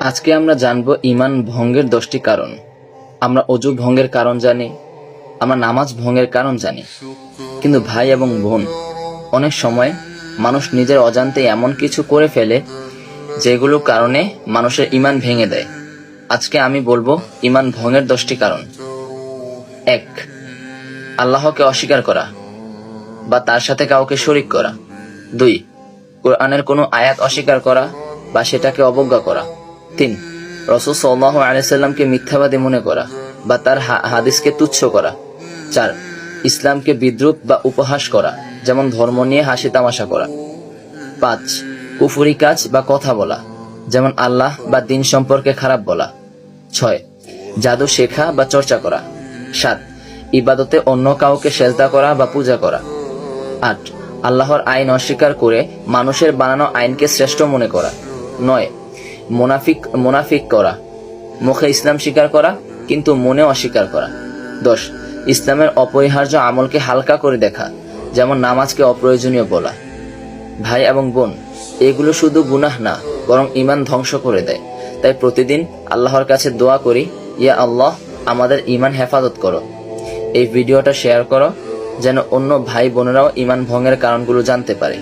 আজকে আমরা জানব ঈমান ভঙ্গের 10টি কারণ। আমরা অজু ভঙ্গের কারণ জানি, আমরা নামাজ ভঙ্গের কারণ জানি, কিন্তু ভাই এবং বোন, অনেক সময় মানুষ নিজের অজান্তে এমন কিছু করে ফেলে যেগুলোর কারণে মানুষের ঈমান ভেঙে দেয়। আজকে আমি বলবো ঈমান ভঙ্গের 10টি কারণ। 1. আল্লাহকে অস্বীকার করা বা তার সাথে কাউকে শরীক করা। 2. কোরআনের কোনো আয়াত অস্বীকার করা বা সেটাকে অবজ্ঞা করা। 3. রাসূল সাল্লাল্লাহু আলাইহি সাল্লামকে মিথ্যাবাদী মনে করা বা তার হাদিসকে তুচ্ছ করা। 4. ইসলামকে বিদ্রূপ বা উপহাস করা, যেমন ধর্ম নিয়ে হাসি তামাশা করা। 5. কুফরি কাজ বা কথা বলা, যেমন আল্লাহ বা দিন সম্পর্কে খারাপ বলা। 6. জাদু শেখা বা চর্চা করা। 7. ইবাদতে অন্য কাউকে সেজদা করা বা পূজা করা। 8. আল্লাহর আইন অস্বীকার করে মানুষের বানানো আইনকে শ্রেষ্ঠ মনে করা। 9. মুনাফিক করা, মুখে ইসলাম স্বীকার করা কিন্তু মনে অস্বীকার করা। 10. ইসলামের অপরিহার্য আমলকে হালকা করে দেখা, যেমন নামাজকে অপ্রয়োজনীয় বলা। ভাই এবং বোন, এগুলো শুধু গুনাহ না, বরং ঈমান ধ্বংস করে দেয়। তাই প্রতিদিন আল্লাহর কাছে দোয়া করি, ইয়া আল্লাহ, আমাদের ঈমান হেফাজত করো। এই ভিডিওটা শেয়ার করো যেন অন্য ভাই বোনেরাও ঈমান ভঙ্গের কারণগুলো জানতে পারে।